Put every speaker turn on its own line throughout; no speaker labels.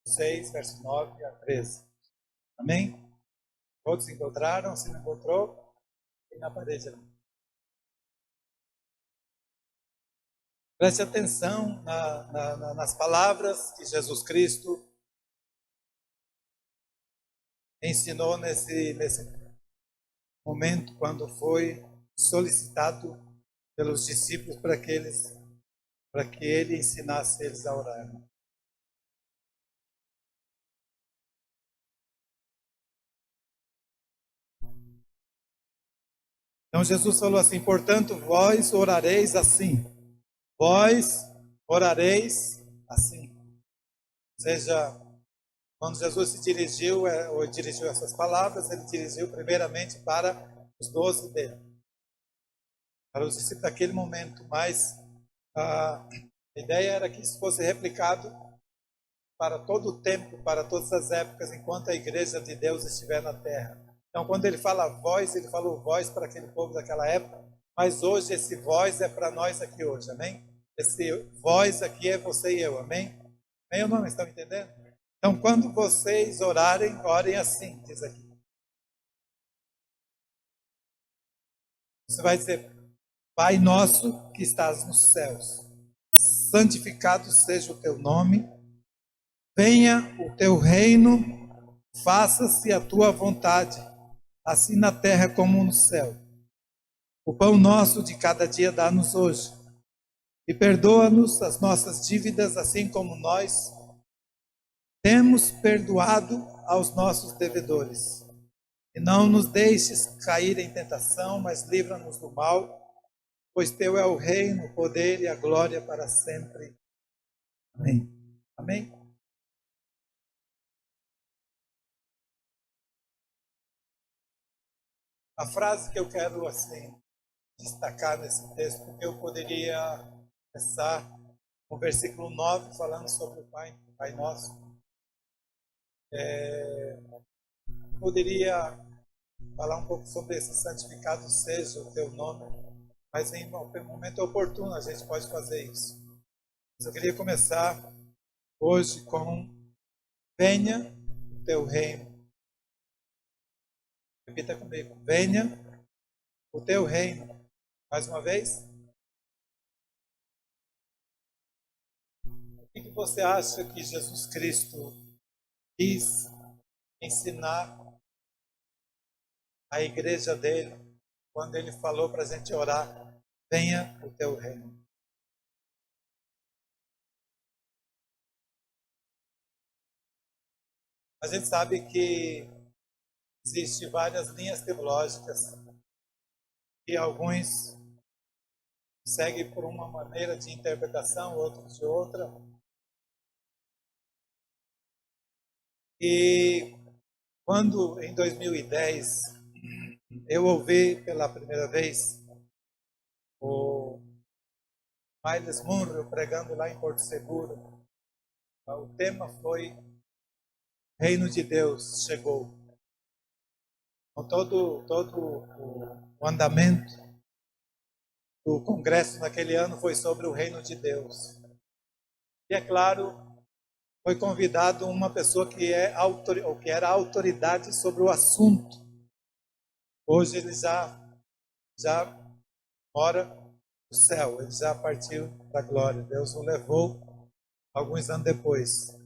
6, verso 9 a 13. Amém? Todos encontraram? Se não encontrou, tem na parede ali. Preste atenção nas palavras que Jesus Cristo ensinou nesse momento, quando foi solicitado pelos discípulos para que ele ensinasse eles a orar. Então Jesus falou assim: portanto, vós orareis assim. Vós orareis assim. Ou seja, quando Jesus se dirigiu, ou dirigiu essas palavras, ele dirigiu primeiramente para os 12 dele, para os discípulos daquele momento, mas a ideia era que isso fosse replicado para todo o tempo, para todas as épocas, enquanto a igreja de Deus estiver na terra. Então, quando ele fala vós, ele falou vós para aquele povo daquela época, mas hoje esse vós é para nós aqui hoje, amém? Esse vós aqui é você e eu, amém? Amém ou não? Estão entendendo? Então, quando vocês orarem, orem assim, diz aqui. Você vai dizer: Pai nosso que estás nos céus, santificado seja o teu nome, venha o teu reino, faça-se a tua vontade, assim na terra como no céu. O pão nosso de cada dia dá-nos hoje, e perdoa-nos as nossas dívidas, assim como nós temos perdoado aos nossos devedores. E não nos deixes cair em tentação, mas livra-nos do mal, pois teu é o reino, o poder e a glória para sempre. Amém. Amém? A frase que eu quero assim destacar nesse texto, porque eu poderia começar no versículo 9, falando sobre o Pai Nosso. Poderia falar um pouco sobre esse santificado seja o teu nome, mas em um momento oportuno a gente pode fazer isso. Mas eu queria começar hoje com: venha o teu reino. Repita comigo: venha o teu reino. Mais uma vez. O que você acha que Jesus Cristo quis ensinar a igreja dele quando ele falou para a gente orar: venha o teu reino? A gente sabe que existem várias linhas teológicas e alguns seguem por uma maneira de interpretação, outros de outra. E quando em 2010 eu ouvi pela primeira vez o Miles Munro pregando lá em Porto Seguro, o tema foi Reino de Deus chegou. Com todo o andamento do congresso naquele ano foi sobre o Reino de Deus. E é claro, foi convidado uma pessoa que era autoridade sobre o assunto. Hoje ele já mora no céu, ele já partiu da glória. Deus o levou alguns anos depois.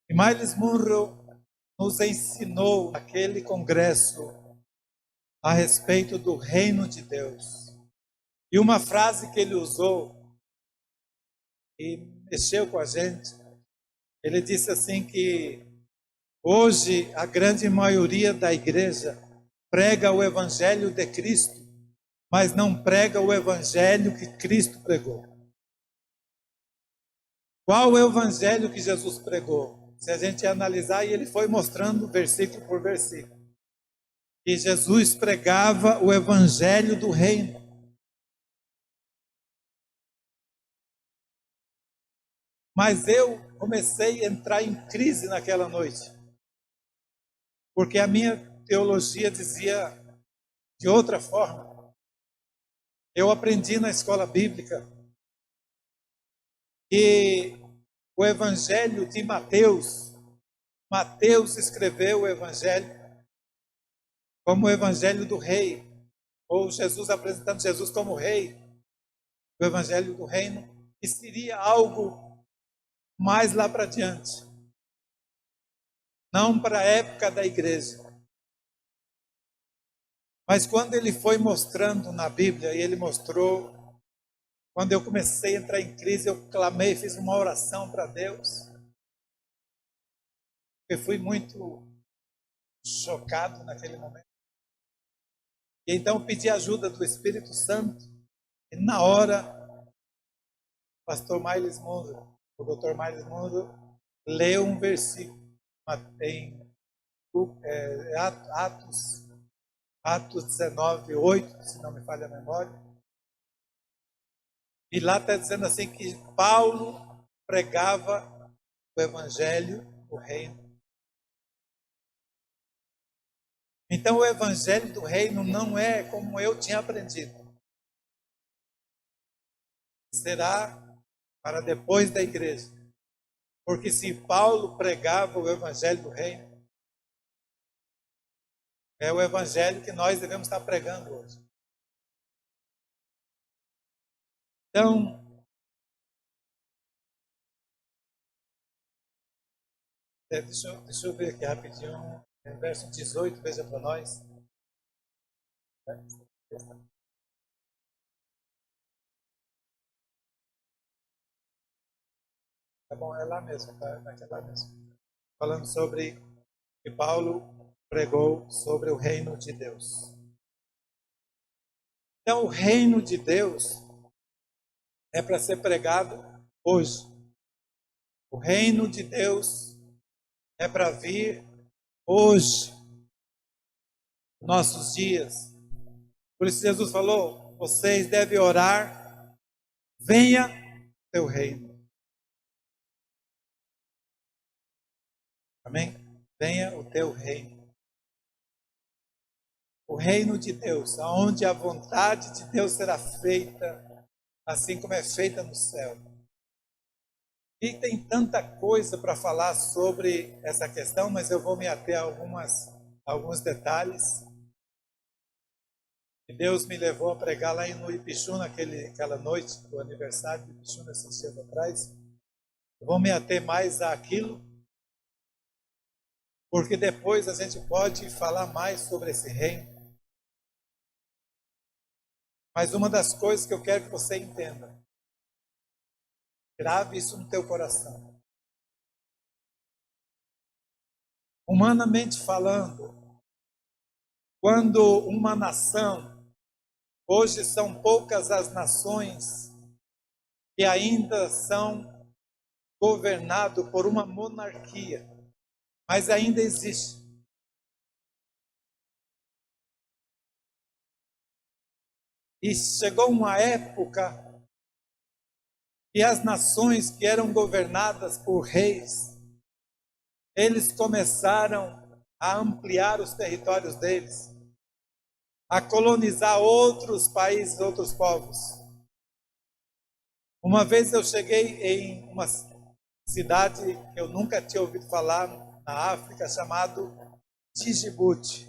E Miles Munro nos ensinou naquele congresso a respeito do reino de Deus. E uma frase que ele usou e mexeu com a gente, ele disse assim que hoje a grande maioria da igreja prega o evangelho de Cristo, mas não prega o evangelho que Cristo pregou. Qual o evangelho que Jesus pregou? Se a gente analisar, e ele foi mostrando versículo por versículo, que Jesus pregava o evangelho do reino. Mas eu comecei a entrar em crise naquela noite, porque a minha teologia dizia de outra forma. Eu aprendi na escola bíblica que o Evangelho de Mateus. Mateus escreveu o Evangelho como o Evangelho do Rei, ou Jesus apresentando Jesus como Rei, o Evangelho do Reino, que seria algo mais lá para diante, não para a época da igreja. Mas quando ele foi mostrando na Bíblia, e ele mostrou, quando eu comecei a entrar em crise, eu clamei, fiz uma oração para Deus. Eu fui muito chocado naquele momento. E então pedi ajuda do Espírito Santo. E na hora, o pastor Miles Monroe, o Dr. Miles Monroe, leu um versículo em Atos 19, 8, se não me falha a memória. E lá está dizendo assim que Paulo pregava o Evangelho do Reino. Então o Evangelho do Reino não é como eu tinha aprendido. Será para depois da igreja. Porque se Paulo pregava o Evangelho do Reino, é o Evangelho que nós devemos estar pregando hoje. Então, deixa eu ver aqui rapidinho, verso 18, veja para nós. Tá bom, é lá mesmo, tá? É lá mesmo. Falando sobre que Paulo pregou sobre o reino de Deus. Então, o reino de Deus é para ser pregado hoje. O reino de Deus é para vir hoje, nossos dias. Por isso Jesus falou, vocês devem orar, venha teu reino. Amém? Venha o teu reino. O reino de Deus, aonde a vontade de Deus será feita, assim como é feita no céu. E tem tanta coisa para falar sobre essa questão, mas eu vou me ater a alguns detalhes. E Deus me levou a pregar lá no Ipixu, aquela noite do aniversário do Ipixu, nesses dias atrás. Eu vou me ater mais àquilo, porque depois a gente pode falar mais sobre esse reino. Mas uma das coisas que eu quero que você entenda, grave isso no teu coração. Humanamente falando, quando uma nação, hoje são poucas as nações que ainda são governadas por uma monarquia, mas ainda existe. E chegou uma época que as nações que eram governadas por reis, eles começaram a ampliar os territórios deles, a colonizar outros países, outros povos. Uma vez eu cheguei em uma cidade que eu nunca tinha ouvido falar na África, chamado Djibouti.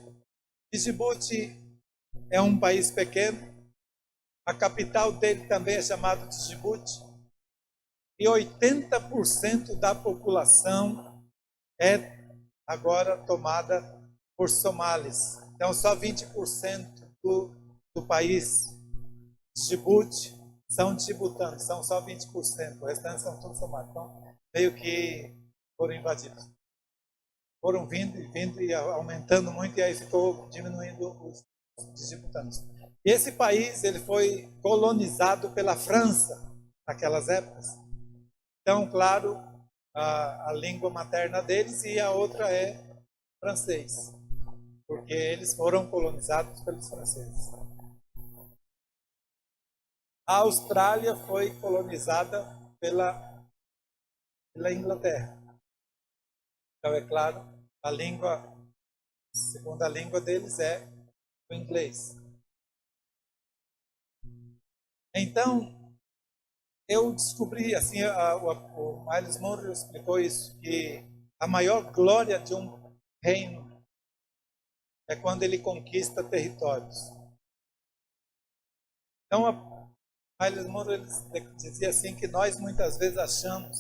Djibouti é um país pequeno, a capital dele também é chamada Djibouti, e 80% da população é agora tomada por somalis. Então, só 20% do país, Djibouti, são djibutanos, são só 20%, o restante são todos somalis. Então, meio que foram invadidos. Foram vindo e aumentando muito, e aí ficou diminuindo os djibutanos. E esse país ele foi colonizado pela França naquelas épocas. Então, claro, a língua materna deles e a outra é francês, porque eles foram colonizados pelos franceses. A Austrália foi colonizada pela Inglaterra. Então, é claro, a segunda língua deles é o inglês. Então, eu descobri, assim, o Miles Monroe explicou isso, que a maior glória de um reino é quando ele conquista territórios. Então, Miles Monroe dizia assim que nós muitas vezes achamos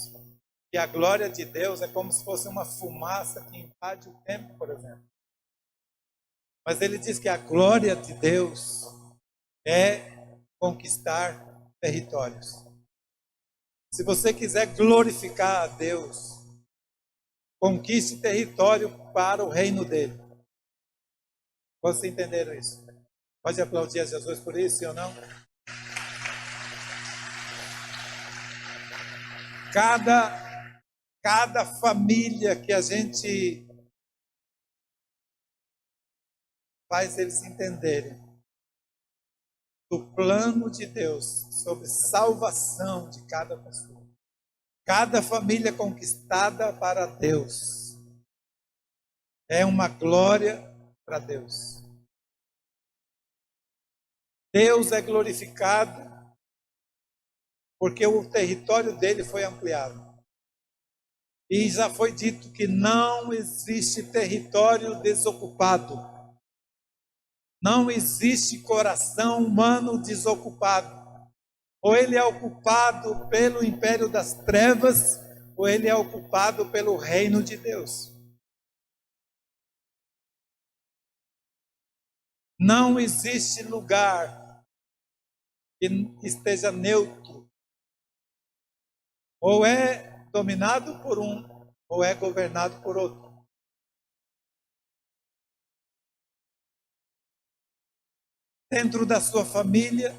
que a glória de Deus é como se fosse uma fumaça que invade o templo, por exemplo. Mas ele diz que a glória de Deus é conquistar territórios. Se você quiser glorificar a Deus, conquiste território para o reino dele. Vocês entenderam isso? Pode aplaudir a Jesus por isso, sim ou não? Cada família que a gente faz eles entenderem do plano de Deus sobre salvação de cada pessoa. Cada família conquistada para Deus é uma glória para Deus. Deus é glorificado porque o território dele foi ampliado. E já foi dito que não existe território desocupado. Não existe coração humano desocupado. Ou ele é ocupado pelo império das trevas, ou ele é ocupado pelo reino de Deus. Não existe lugar que esteja neutro. Ou é dominado por um, ou é governado por outro. Dentro da sua família,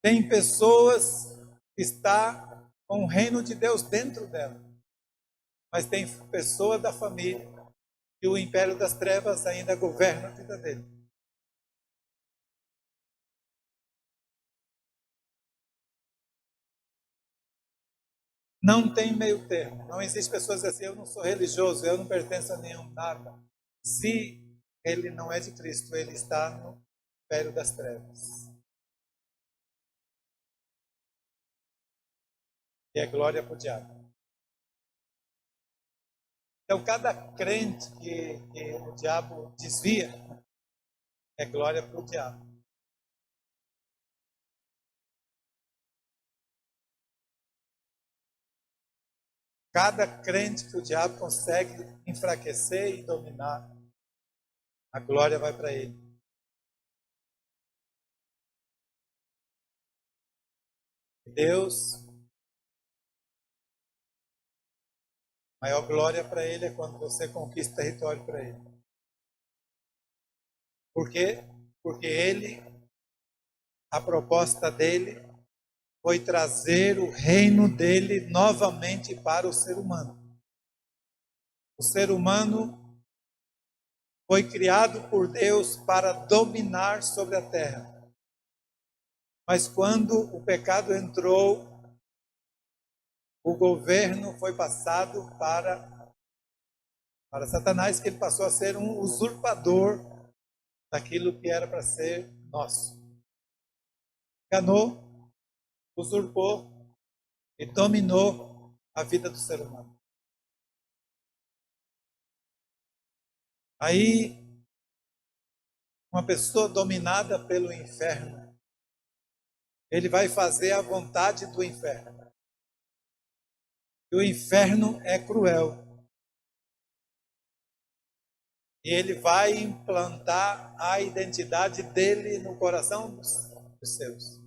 tem pessoas que estão com o reino de Deus dentro dela. Mas tem pessoa da família que o império das trevas ainda governa a vida dele. Não tem meio termo. Não existe pessoas assim, eu não sou religioso, eu não pertenço a nenhum nada. Se ele não é de Cristo, ele está no império das trevas. E é glória para o diabo. Então, cada crente que o diabo desvia, é glória para o diabo. Cada crente que o diabo consegue enfraquecer e dominar, a glória vai para ele. Deus, a maior glória para ele é quando você conquista território para ele. Por quê? Porque ele, a proposta dele foi trazer o reino dele novamente para o ser humano. O ser humano foi criado por Deus para dominar sobre a terra. Mas quando o pecado entrou, o governo foi passado para Satanás, que ele passou a ser um usurpador daquilo que era para ser nosso. Enganou, usurpou e dominou a vida do ser humano. Aí, uma pessoa dominada pelo inferno, ele vai fazer a vontade do inferno. E o inferno é cruel. E ele vai implantar a identidade dele no coração dos seus.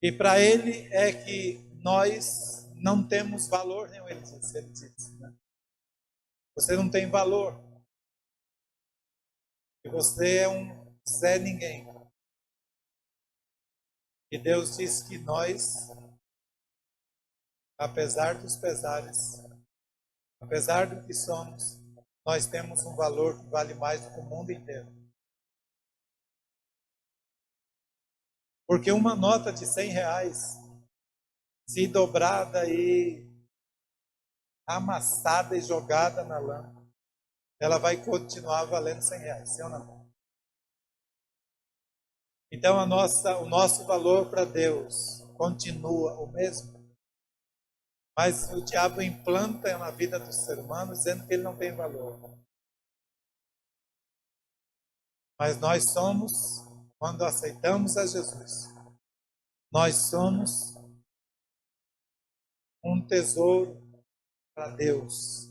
E para ele é que nós não temos valor nenhum, ele disse, né? Você não tem valor. E você é um Zé Ninguém. E Deus diz que nós, apesar dos pesares, apesar do que somos, nós temos um valor que vale mais do que o mundo inteiro. Porque uma nota de R$100, se dobrada e amassada e jogada na lama, ela vai continuar valendo R$100, sim ou não? Então o nosso valor para Deus continua o mesmo. Mas o diabo implanta na vida do ser humano dizendo que ele não tem valor. Mas nós somos, quando aceitamos a Jesus, nós somos um tesouro para Deus,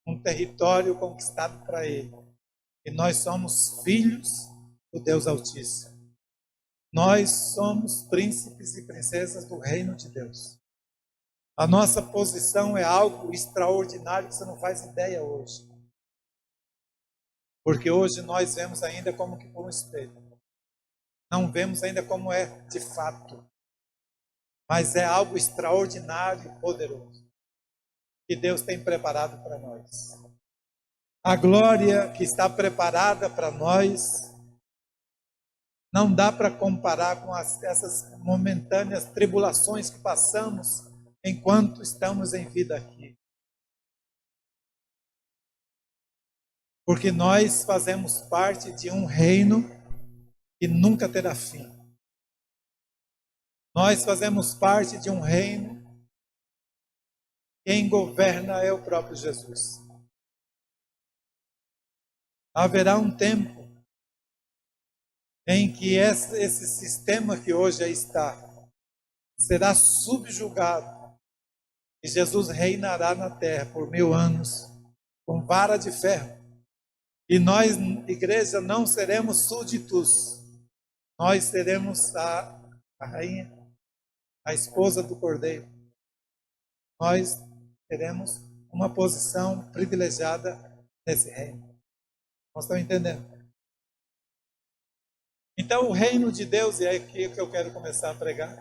um território conquistado para Ele. E nós somos filhos do Deus Altíssimo. Nós somos príncipes e princesas do reino de Deus. A nossa posição é algo extraordinário que você não faz ideia hoje. Porque hoje nós vemos ainda como que por um espelho. Não vemos ainda como é de fato. Mas é algo extraordinário e poderoso que Deus tem preparado para nós. A glória que está preparada para nós não dá para comparar com essas momentâneas tribulações que passamos enquanto estamos em vida aqui. Porque nós fazemos parte de um reino que nunca terá fim. Nós fazemos parte de um reino, quem governa é o próprio Jesus. Haverá um tempo em que esse sistema que hoje aí está será subjugado e Jesus reinará na terra por 1000 anos com vara de ferro. E nós, igreja, não seremos súditos. Nós seremos a rainha, a esposa do Cordeiro. Nós teremos uma posição privilegiada nesse reino. Nós estamos entendendo? Então, o reino de Deus, e é aqui que eu quero começar a pregar.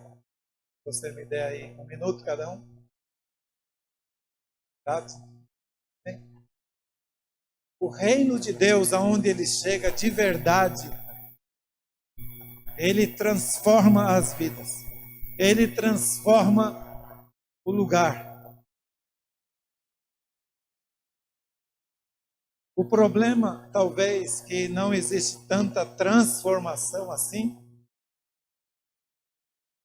Você me der aí 1 minuto cada um. Tá? O reino de Deus, aonde ele chega de verdade, ele transforma as vidas. Ele transforma o lugar. O problema, talvez, que não existe tanta transformação assim,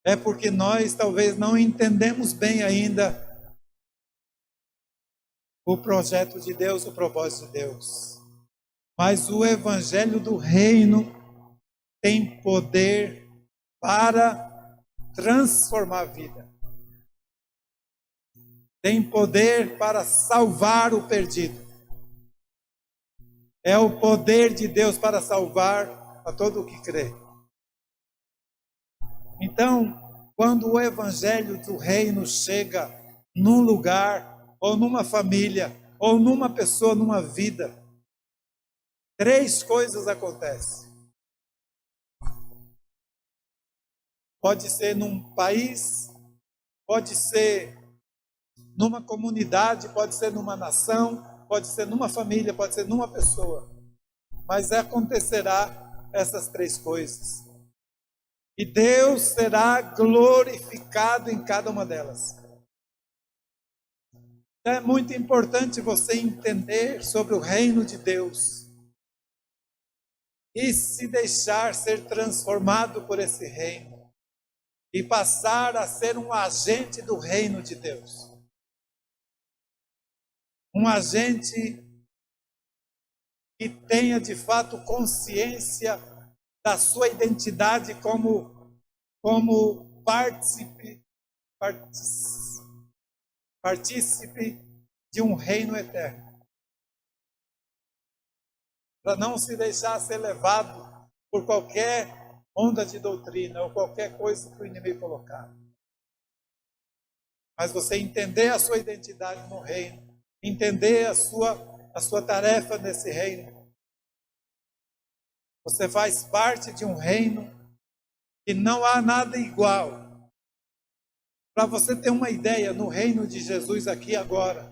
é porque nós talvez não entendemos bem ainda o projeto de Deus, o propósito de Deus. Mas o evangelho do reino tem poder para transformar a vida. Tem poder para salvar o perdido. É o poder de Deus para salvar a todo o que crê. Então, quando o evangelho do reino chega num lugar, ou numa família, ou numa pessoa, numa vida, 3 coisas acontecem. Pode ser num país, pode ser numa comunidade, pode ser numa nação, pode ser numa família, pode ser numa pessoa. Mas acontecerá essas 3 coisas. E Deus será glorificado em cada uma delas. É muito importante você entender sobre o reino de Deus e se deixar ser transformado por esse reino e passar a ser um agente do reino de Deus. Um agente que tenha de fato consciência da sua identidade como partícipe de um reino eterno. Para não se deixar ser levado por qualquer onda de doutrina ou qualquer coisa que o inimigo colocar. Mas você entender a sua identidade no reino, entender a sua tarefa nesse reino. Você faz parte de um reino que não há nada igual. Para você ter uma ideia, no reino de Jesus aqui agora,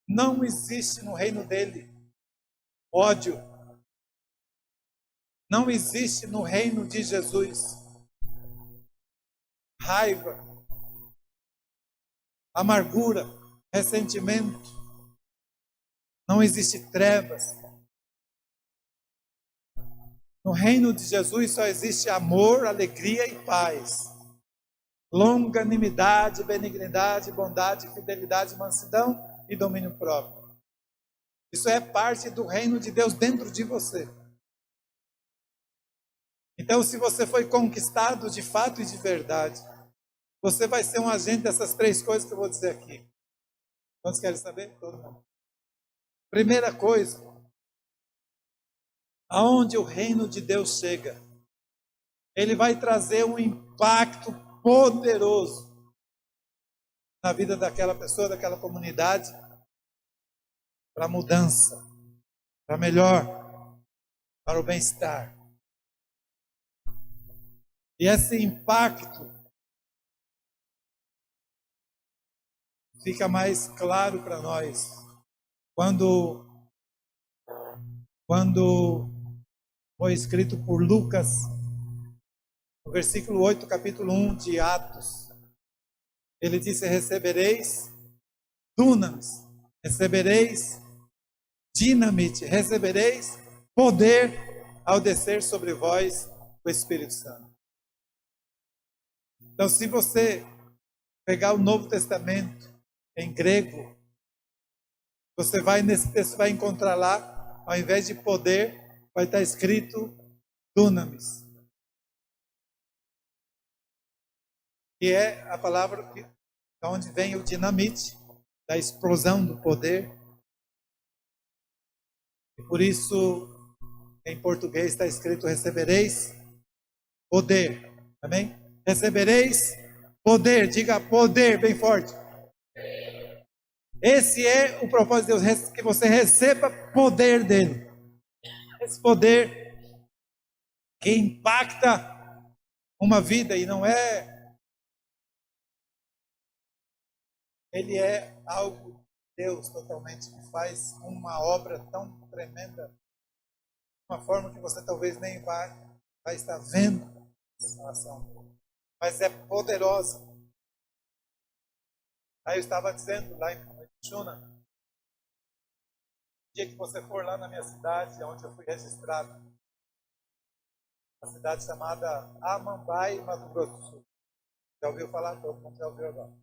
não existe no reino dele ódio. Não existe no reino de Jesus raiva, amargura, ressentimento. Não existe trevas. No reino de Jesus só existe amor, alegria e paz. Longanimidade, benignidade, bondade, fidelidade, mansidão e domínio próprio. Isso é parte do reino de Deus dentro de você. Então, se você foi conquistado de fato e de verdade, você vai ser um agente dessas três coisas que eu vou dizer aqui. Quantos querem saber? Todo mundo. Primeira coisa, aonde o reino de Deus chega, ele vai trazer um impacto poderoso na vida daquela pessoa, daquela comunidade, para mudança, para melhor, para o bem-estar. E esse impacto fica mais claro para nós quando foi escrito por Lucas, no versículo 8, capítulo 1 de Atos. Ele disse: recebereis dunamis, recebereis dinamite, recebereis poder ao descer sobre vós o Espírito Santo. Então, se você pegar o Novo Testamento em grego, você vai nesse texto, vai encontrar lá, ao invés de poder, vai estar escrito dunamis. Que é a palavra de onde vem o dinamite, da explosão do poder. E por isso, em português está escrito: recebereis poder. Amém? Recebereis poder. Diga poder bem forte. Esse é o propósito de Deus, que você receba poder dele. Esse poder que impacta uma vida e não é... Ele é algo de Deus totalmente, que faz uma obra tão tremenda, de uma forma que você talvez nem vai estar vendo essa ação, mas é poderosa. Aí eu estava dizendo lá em Chuna, no dia que você for lá na minha cidade, onde eu fui registrado, uma cidade chamada Amambai, Mato Grosso do Sul. Já ouviu falar? Todo mundo já ouviu agora.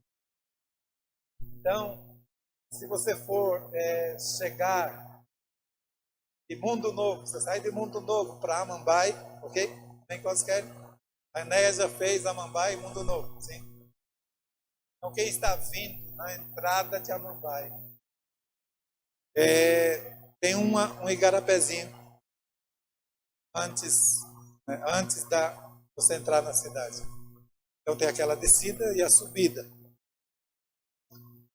Então, se você for chegar de Mundo Novo, você sai de Mundo Novo para Amambai, ok? Nem quantos querem? A Enéia já fez Amambai e Mundo Novo, sim? Então, quem está vindo na entrada de Amambai, tem um igarapézinho antes da você entrar na cidade. Então, tem aquela descida e a subida.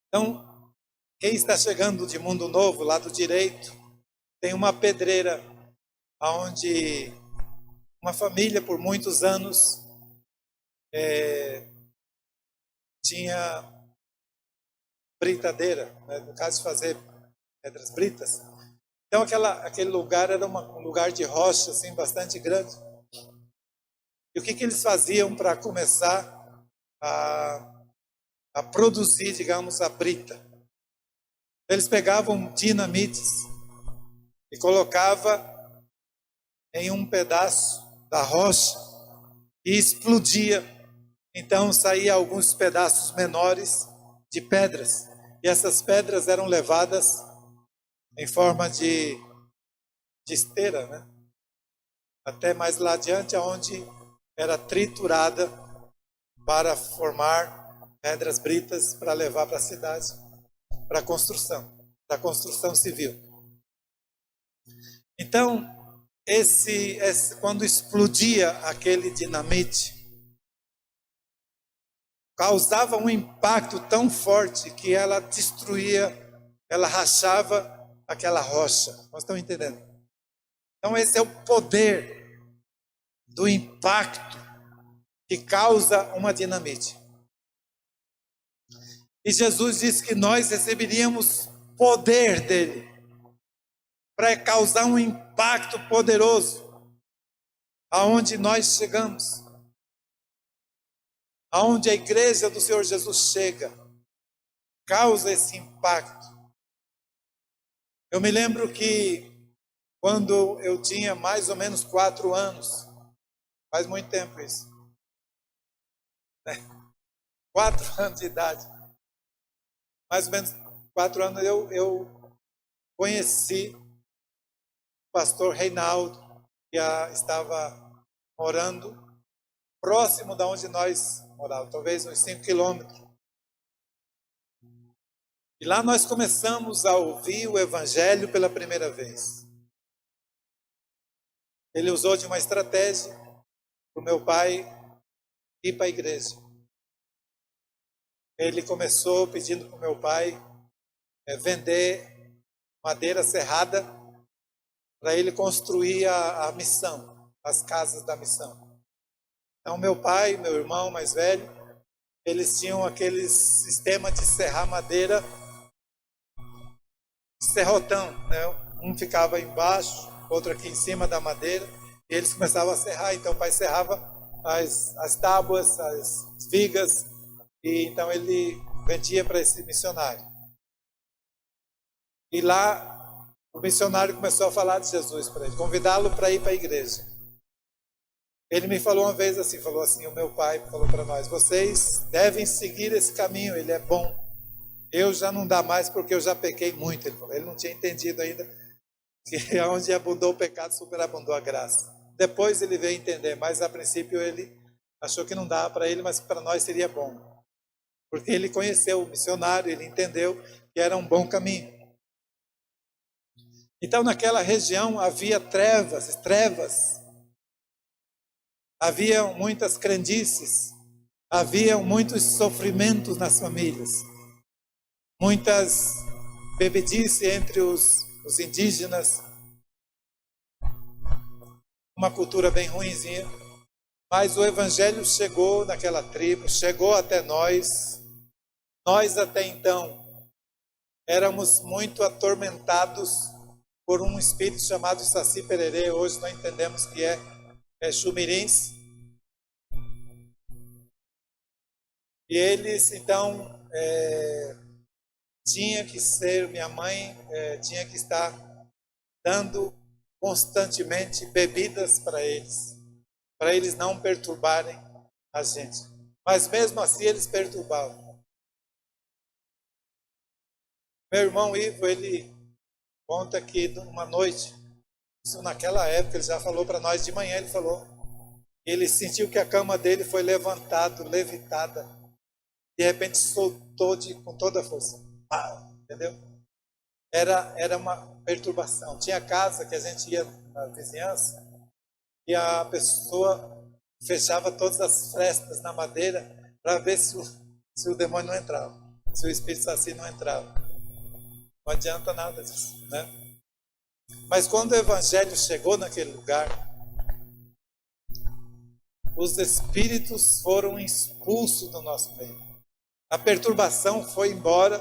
Então, quem está chegando de Mundo Novo, lado direito, tem uma pedreira onde uma família por muitos anos tinha britadeira, né? No caso de fazer pedras britas. Então aquele lugar era um lugar de rocha assim, bastante grande. E o que eles faziam para começar a produzir, digamos, a brita? Eles pegavam dinamites e colocavam em um pedaço da rocha e explodia. Então saía alguns pedaços menores de pedras. E essas pedras eram levadas em forma de esteira, né? Até mais lá adiante, onde era triturada para formar pedras britas para levar para a cidade, para a construção civil. Então, quando explodia aquele dinamite, causava um impacto tão forte que ela destruía, ela rachava aquela rocha. Vocês estão entendendo? Então esse é o poder do impacto que causa uma dinamite. E Jesus disse que nós receberíamos poder dele para causar um impacto poderoso aonde nós chegamos. Aonde a igreja do Senhor Jesus chega, causa esse impacto. Eu me lembro que quando eu tinha mais ou menos 4 anos. Faz muito tempo isso. 4 anos de idade. Mais ou menos 4 anos eu conheci o pastor Reinaldo, que estava morando próximo da onde nós morávamos, talvez uns 5 quilômetros. E lá nós começamos a ouvir o Evangelho pela primeira vez. Ele usou de uma estratégia para o meu pai ir para a igreja. Ele começou pedindo para o meu pai vender madeira serrada para ele construir a missão, as casas da missão. Então, meu pai, meu irmão mais velho, eles tinham aquele sistema de serrar madeira, serrotão, né? Um ficava embaixo, outro aqui em cima da madeira, e eles começavam a serrar. Então, o pai serrava as tábuas, as vigas, e então ele vendia para esse missionário. E lá, o missionário começou a falar de Jesus para ele, convidá-lo para ir para a igreja. Ele me falou uma vez assim, o meu pai falou para nós, vocês devem seguir esse caminho, ele é bom. Eu já não dá mais porque eu já pequei muito, ele falou. Ele não tinha entendido ainda que onde abundou o pecado, superabundou a graça. Depois ele veio entender, mas a princípio ele achou que não dava para ele, mas para nós seria bom. Porque ele conheceu o missionário, ele entendeu que era um bom caminho. Então naquela região havia trevas. Havia muitas crendices, havia muitos sofrimentos nas famílias, muitas bebedices entre os indígenas, uma cultura bem ruinzinha, mas o evangelho chegou naquela tribo, chegou até nós. Nós até então éramos muito atormentados por um espírito chamado Saci Pererê, hoje nós entendemos que é chumirins. E eles, então, tinha que ser, minha mãe tinha que estar dando constantemente bebidas para eles não perturbarem a gente. Mas mesmo assim eles perturbavam. Meu irmão Ivo, ele conta que numa noite, isso naquela época, ele já falou para nós de manhã, ele sentiu que a cama dele foi levitada, de repente soltou com toda a força, entendeu? Era uma perturbação. Tinha casa que a gente ia na vizinhança e a pessoa fechava todas as frestas na madeira para ver se o demônio não entrava, se o espírito assim não entrava. Não adianta nada disso, né? Mas quando o evangelho chegou naquele lugar, os espíritos foram expulsos do nosso meio. A perturbação foi embora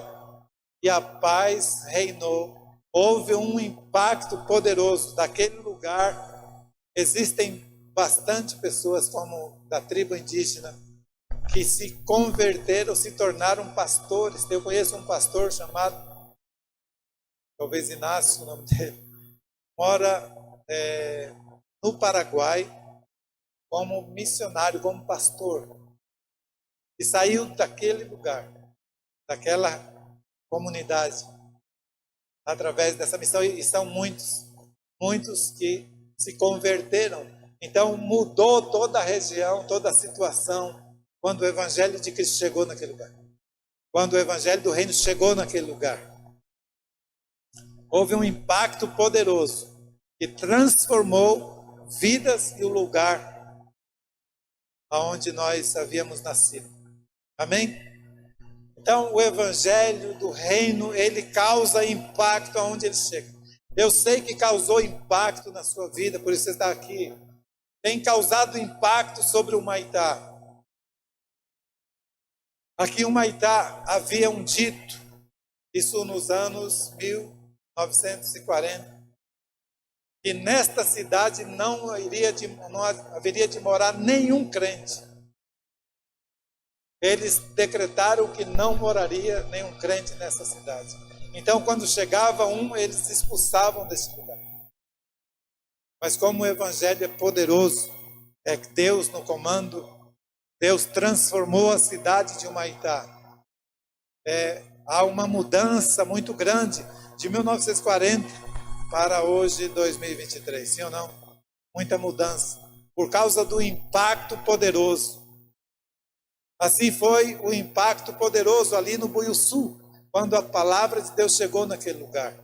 e a paz reinou. Houve um impacto poderoso daquele lugar. Existem bastante pessoas como da tribo indígena que se converteram, se tornaram pastores. Eu conheço um pastor chamado, talvez Inácio, o nome dele, mora no Paraguai como missionário, como pastor. E saiu daquele lugar, daquela comunidade, através dessa missão. E são muitos que se converteram. Então mudou toda a região, toda a situação, quando o evangelho de Cristo chegou naquele lugar. Quando o evangelho do reino chegou naquele lugar. Houve um impacto poderoso que transformou vidas e o lugar onde nós havíamos nascido. Amém? Então, o evangelho do reino, ele causa impacto aonde ele chega. Eu sei que causou impacto na sua vida, por isso você está aqui. Tem causado impacto sobre o Humaitá. Aqui em Humaitá havia um dito, isso nos anos 1940, que nesta cidade não haveria de morar nenhum crente. Eles decretaram que não moraria nenhum crente nessa cidade. Então, quando chegava um, eles expulsavam desse lugar. Mas como o evangelho é poderoso, é Deus no comando, Deus transformou a cidade de Humaitá. Há uma mudança muito grande de 1940 para hoje, 2023, sim ou não? Muita mudança, por causa do impacto poderoso. Assim foi o impacto poderoso ali no Buiuçu, quando a palavra de Deus chegou naquele lugar.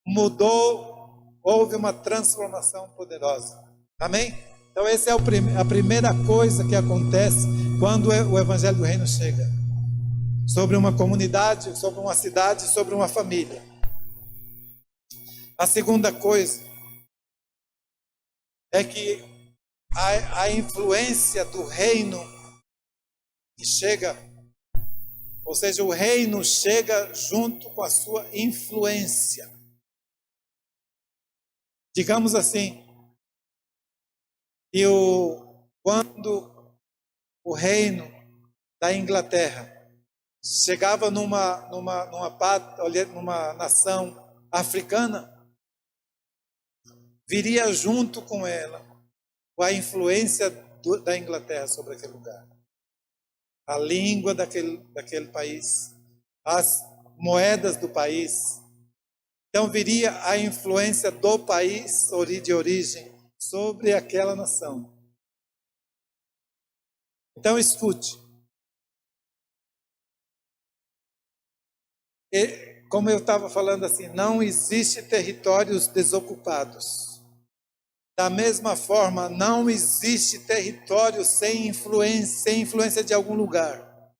Mudou, houve uma transformação poderosa. Amém? Então essa é a primeira coisa que acontece quando o Evangelho do Reino chega. Sobre uma comunidade, sobre uma cidade, sobre uma família. A segunda coisa é que a influência do reino que chega, ou seja, o reino chega junto com a sua influência. Digamos assim, quando o reino da Inglaterra chegava numa nação africana, viria junto com ela a influência da Inglaterra sobre aquele lugar. A língua daquele país, as moedas do país. Então viria a influência do país de origem sobre aquela nação. Então escute. Como eu estava falando assim, não existe territórios desocupados. Da mesma forma, não existe território sem influência de algum lugar.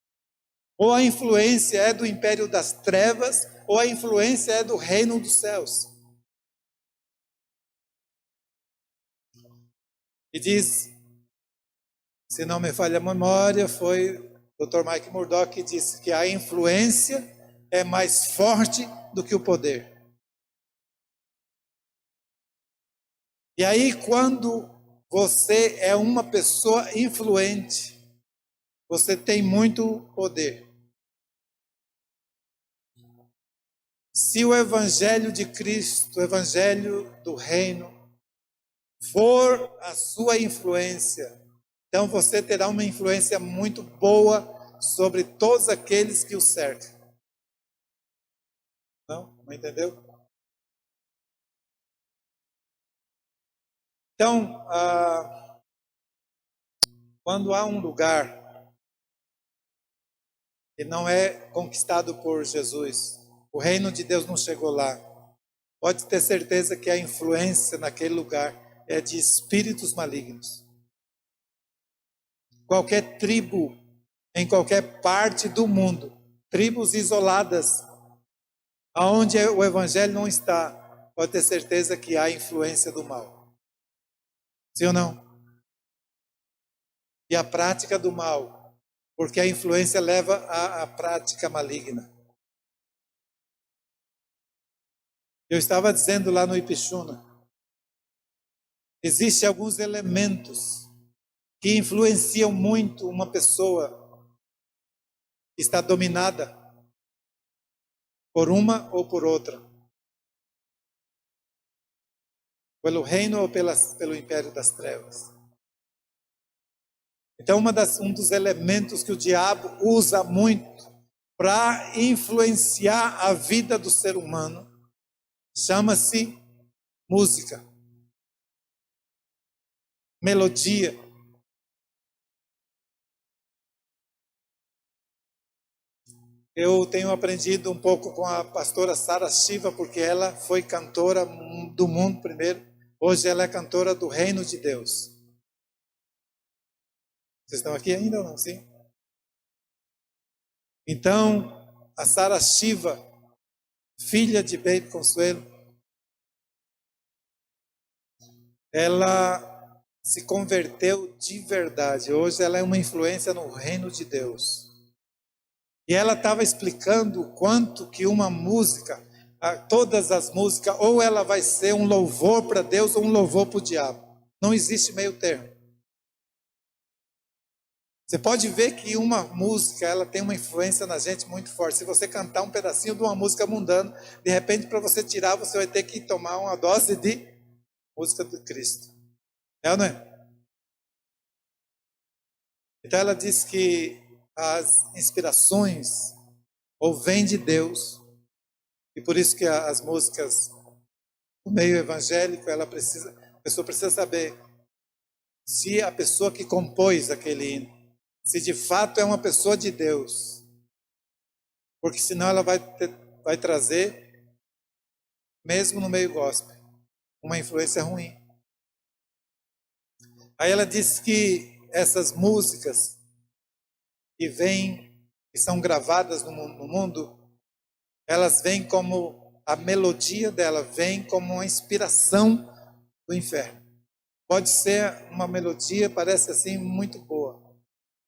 Ou a influência é do império das trevas, ou a influência é do reino dos céus. E diz, se não me falha a memória, foi o Dr. Mike Murdock que disse que a influência é mais forte do que o poder. E aí, quando você é uma pessoa influente, você tem muito poder. Se o evangelho de Cristo, o evangelho do reino, for a sua influência, então você terá uma influência muito boa sobre todos aqueles que o cercam. Não entendeu? Então, quando há um lugar que não é conquistado por Jesus, o reino de Deus não chegou lá, pode ter certeza que a influência naquele lugar é de espíritos malignos. Qualquer tribo, em qualquer parte do mundo, tribos isoladas, aonde o evangelho não está, pode ter certeza que há influência do mal. Sim ou não? E a prática do mal, porque a influência leva à prática maligna. Eu estava dizendo lá no Ipixuna, existem alguns elementos que influenciam muito uma pessoa que está dominada por uma ou por outra, pelo reino ou pelo império das trevas. Então, um dos elementos que o diabo usa muito para influenciar a vida do ser humano chama-se música, melodia. Eu tenho aprendido um pouco com a pastora Sara Shiva, porque ela foi cantora do mundo primeiro, hoje ela é cantora do Reino de Deus. Vocês estão aqui ainda ou não? Sim? Então, a Sara Shiva, filha de Baby Consuelo, ela se converteu de verdade. Hoje ela é uma influência no Reino de Deus. E ela estava explicando o quanto que uma música, todas as músicas, ou ela vai ser um louvor para Deus ou um louvor para o diabo. Não existe meio termo. Você pode ver que uma música, ela tem uma influência na gente muito forte. Se você cantar um pedacinho de uma música mundana, de repente para você tirar, você vai ter que tomar uma dose de música do Cristo. É ou não é? Então ela diz que as inspirações ou vêm de Deus, e por isso que as músicas do meio evangélico, a pessoa precisa saber se a pessoa que compôs aquele hino, se de fato é uma pessoa de Deus, porque senão ela vai trazer, mesmo no meio gospel, uma influência ruim. Aí ela diz que essas músicas que são gravadas no mundo, elas vêm como, a melodia dela vem como uma inspiração do inferno. Pode ser uma melodia, parece assim, muito boa,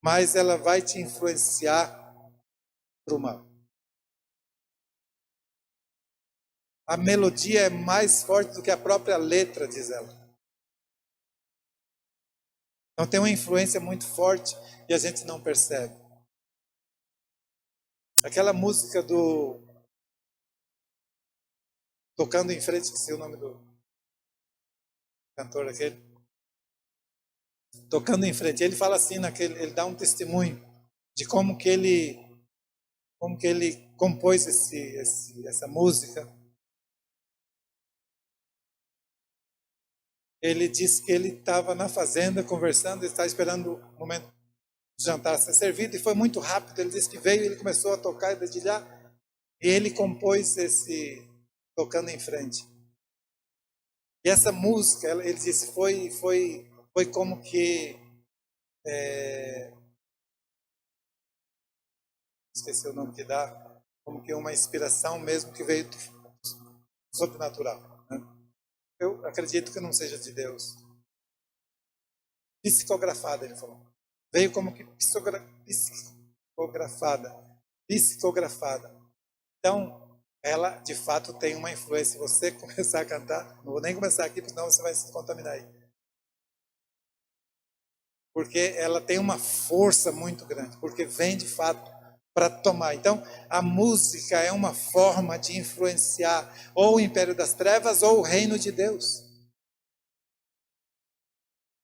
mas ela vai te influenciar para o mal. A melodia é mais forte do que a própria letra, diz ela. Então tem uma influência muito forte e a gente não percebe. Aquela música do Tocando em Frente, esqueci o nome do cantor aquele. Tocando em Frente, ele fala assim, ele dá um testemunho de como que ele compôs essa música. Ele disse que ele estava na fazenda conversando, ele estava esperando o momento do jantar ser servido, e foi muito rápido. Ele disse que veio, ele começou a tocar e dedilhar, e ele compôs esse Tocando em Frente. E essa música, ele disse, foi como que esqueci o nome que dá, como que uma inspiração mesmo que veio do sobrenatural, né? Eu acredito que não seja de Deus. Psicografada, ele falou. Veio como que psicografada. Então, ela de fato tem uma influência. Se você começar a cantar, não vou nem começar aqui, porque senão você vai se contaminar aí. Porque ela tem uma força muito grande, porque vem de fato para tomar. Então, a música é uma forma de influenciar ou o império das trevas ou o reino de Deus.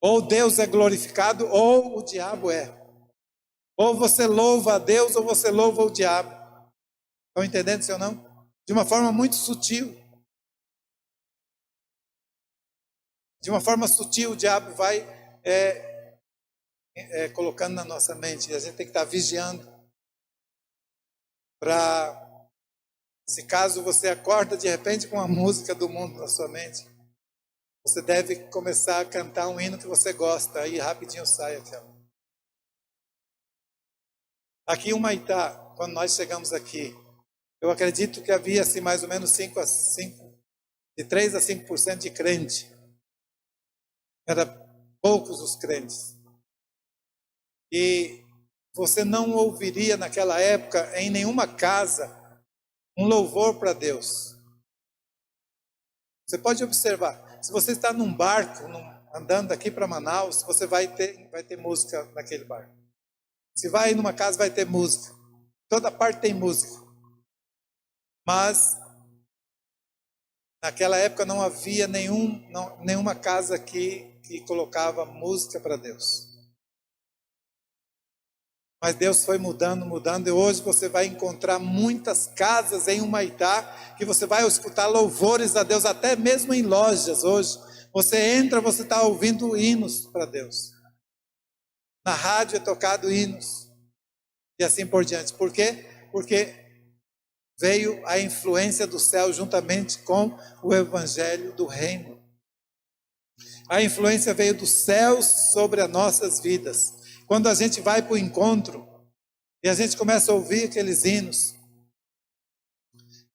Ou Deus é glorificado ou o diabo é. Ou você louva a Deus ou você louva o diabo. Estão entendendo isso ou não? De uma forma muito sutil. De uma forma sutil, o diabo vai colocando na nossa mente. E a gente tem que estar vigiando para, se caso você acorda de repente com uma música do mundo na sua mente, você deve começar a cantar um hino que você gosta. Aí rapidinho sai aquela. Aqui em Humaitá, quando nós chegamos aqui, eu acredito que havia assim, mais ou menos de 3 a 5% de crente. Era poucos os crentes. E você não ouviria naquela época em nenhuma casa um louvor para Deus. Você pode observar, se você está num barco, andando daqui para Manaus, você vai ter música naquele barco. Se vai numa casa, vai ter música. Toda parte tem música. Mas naquela época não havia nenhuma casa que colocava música para Deus. Mas Deus foi mudando, e hoje você vai encontrar muitas casas em Humaitá que você vai escutar louvores a Deus, até mesmo em lojas hoje. Você entra, você está ouvindo hinos para Deus. Na rádio é tocado hinos. E assim por diante. Por quê? Porque veio a influência do céu juntamente com o evangelho do reino. A influência veio do céu sobre as nossas vidas. Quando a gente vai para o encontro e a gente começa a ouvir aqueles hinos,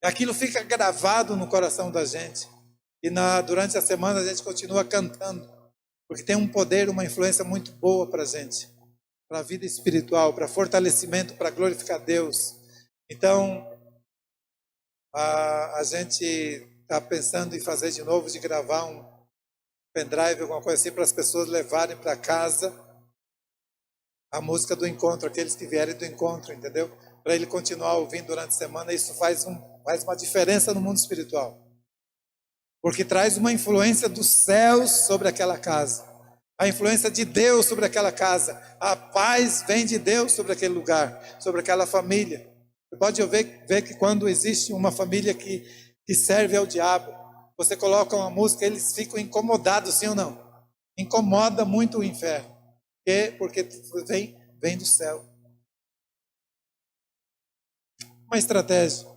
aquilo fica gravado no coração da gente. E durante a semana a gente continua cantando, porque tem um poder, uma influência muito boa para a gente, para a vida espiritual, para fortalecimento, para glorificar Deus. Então, a gente está pensando em fazer de novo, de gravar um pendrive, alguma coisa assim, para as pessoas levarem para casa a música do encontro, aqueles que vierem do encontro, entendeu? Para ele continuar ouvindo durante a semana. Isso faz uma diferença no mundo espiritual. porque traz uma influência dos céus sobre aquela casa. A influência de Deus sobre aquela casa. A paz vem de Deus sobre aquele lugar, sobre aquela família. Você pode ver que quando existe uma família que serve ao diabo, você coloca uma música, eles ficam incomodados, sim ou não? Incomoda muito o inferno. Porque vem do céu. Uma estratégia.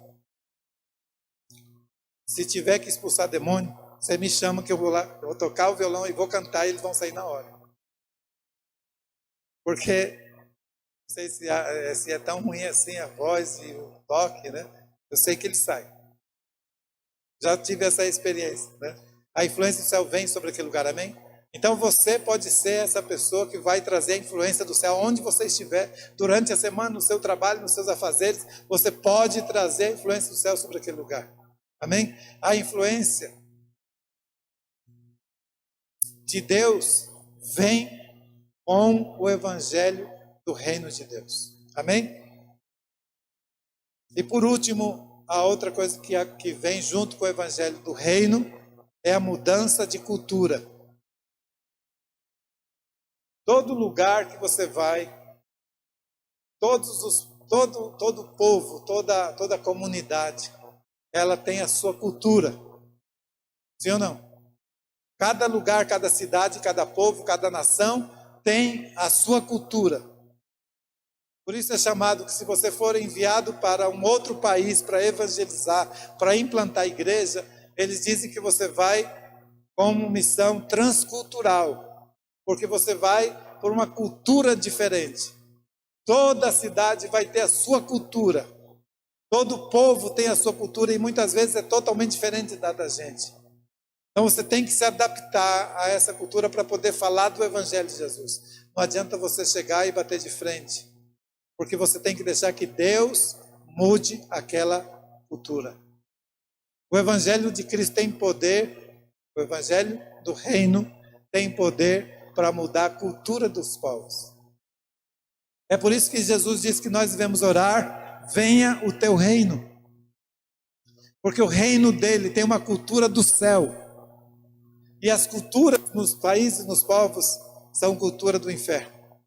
Se tiver que expulsar demônio, você me chama que eu vou lá, eu vou tocar o violão e vou cantar e eles vão sair na hora. Porque não sei se é tão ruim assim a voz e o toque, né? Eu sei que ele sai. Já tive essa experiência, né? A influência do céu vem sobre aquele lugar, amém? Então você pode ser essa pessoa que vai trazer a influência do céu onde você estiver, durante a semana, no seu trabalho, nos seus afazeres, você pode trazer a influência do céu sobre aquele lugar. Amém? A influência de Deus vem com o evangelho do reino de Deus. Amém? E por último, a outra coisa que vem junto com o evangelho do reino é a mudança de cultura. Todo lugar que você vai, todo povo, toda comunidade, ela tem a sua cultura. Sim ou não? Cada lugar, cada cidade, cada povo, cada nação tem a sua cultura. Por isso é chamado que se você for enviado para um outro país para evangelizar, para implantar a igreja, eles dizem que você vai como missão transcultural, porque você vai por uma cultura diferente. Toda cidade vai ter a sua cultura. Todo povo tem a sua cultura e muitas vezes é totalmente diferente da gente. Então você tem que se adaptar a essa cultura para poder falar do evangelho de Jesus. Não adianta você chegar e bater de frente, porque você tem que deixar que Deus mude aquela cultura. O evangelho de Cristo tem poder, o evangelho do reino tem poder para mudar a cultura dos povos. É por isso que Jesus diz que nós devemos orar, venha o teu reino. Porque o reino dele tem uma cultura do céu. E as culturas nos países, nos povos, são cultura do inferno.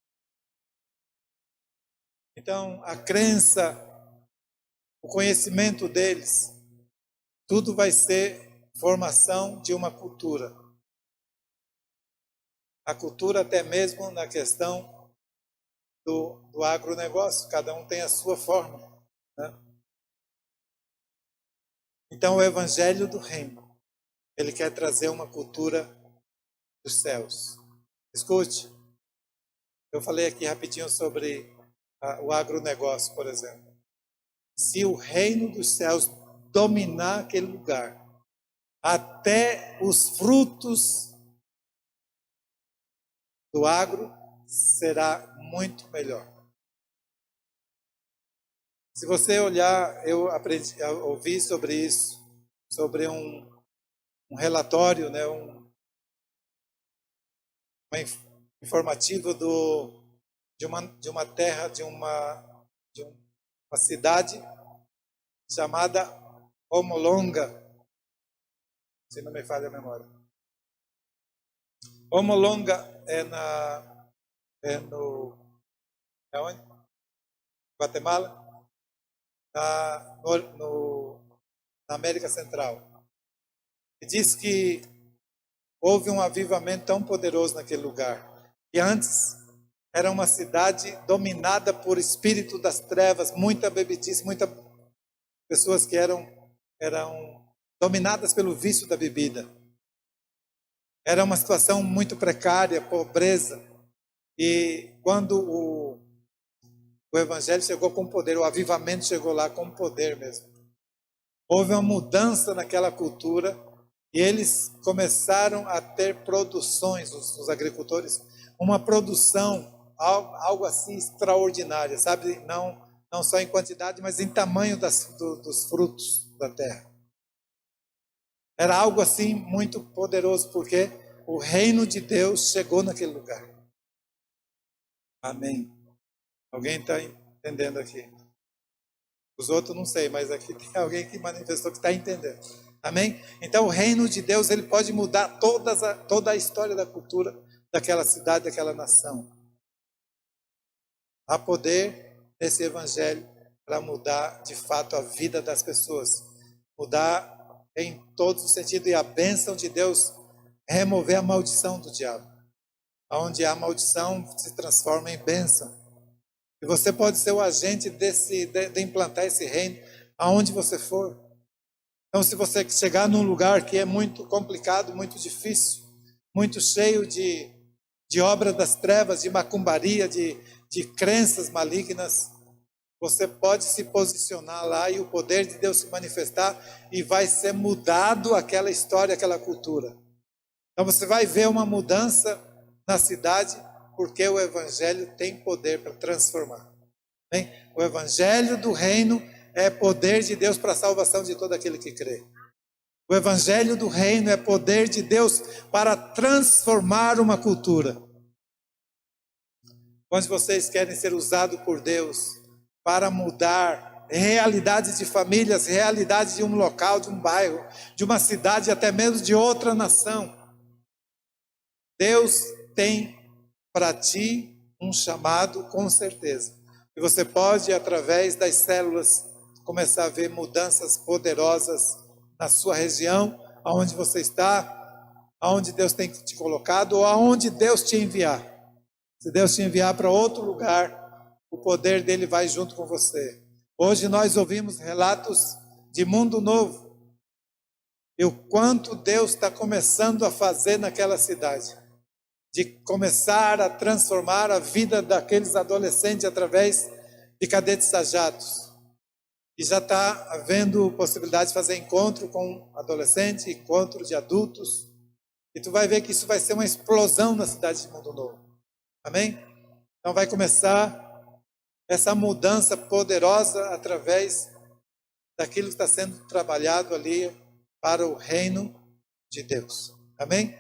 Então, a crença, o conhecimento deles, tudo vai ser formação de uma cultura. A cultura até mesmo na questão do agronegócio, cada um tem a sua forma, né? Então, o evangelho do reino, ele quer trazer uma cultura dos céus. Escute, eu falei aqui rapidinho sobre o agronegócio, por exemplo. Se o reino dos céus dominar aquele lugar, até os frutos do agro será muito melhor. Se você olhar, eu ouvi sobre isso, sobre um relatório, né, informativo de uma terra, de uma cidade chamada Homolonga, se não me falha a memória. Homolonga é onde? Guatemala, na América Central. E diz que houve um avivamento tão poderoso naquele lugar. E antes era uma cidade dominada por espírito das trevas, muita bebedice, muitas pessoas que eram dominadas pelo vício da bebida. Era uma situação muito precária, pobreza. E quando o evangelho chegou com poder, o avivamento chegou lá com poder mesmo. Houve uma mudança naquela cultura e eles começaram a ter produções, os agricultores, uma produção, algo assim extraordinária, sabe? Não só em quantidade, mas em tamanho dos frutos da terra. Era algo assim muito poderoso, porque o reino de Deus chegou naquele lugar. Amém. Alguém está entendendo aqui? Os outros não sei, mas aqui tem alguém que manifestou que está entendendo. Amém? Então o reino de Deus, ele pode mudar toda a história da cultura daquela cidade, daquela nação. Há poder nesse evangelho para mudar de fato a vida das pessoas. Mudar em todos os sentidos, e a bênção de Deus remover a maldição do diabo. Onde há maldição se transforma em bênção. E você pode ser o agente de implantar esse reino aonde você for. Então, se você chegar num lugar que é muito complicado, muito difícil, muito cheio de obras das trevas, de macumbaria, de crenças malignas, você pode se posicionar lá e o poder de Deus se manifestar e vai ser mudado aquela história, aquela cultura. Então você vai ver uma mudança na cidade, porque o evangelho tem poder para transformar. Bem, o evangelho do reino é poder de Deus para a salvação de todo aquele que crê. O evangelho do reino é poder de Deus para transformar uma cultura. Quando vocês querem ser usados por Deus para mudar realidades de famílias, realidades de um local, de um bairro, de uma cidade, até mesmo de outra nação, Deus tem para ti um chamado com certeza. E você pode, através das células, começar a ver mudanças poderosas na sua região, aonde você está, aonde Deus tem te colocado, ou aonde Deus te enviar. Se Deus te enviar para outro lugar, o poder dele vai junto com você. Hoje nós ouvimos relatos de mundo novo. E o quanto Deus está começando a fazer naquela cidade. De começar a transformar a vida daqueles adolescentes através de cadetes sajados. E já está havendo possibilidade de fazer encontro com adolescentes, encontro de adultos. E tu vai ver que isso vai ser uma explosão na cidade de Mundo Novo. Amém? Então vai começar essa mudança poderosa através daquilo que está sendo trabalhado ali para o reino de Deus. Amém?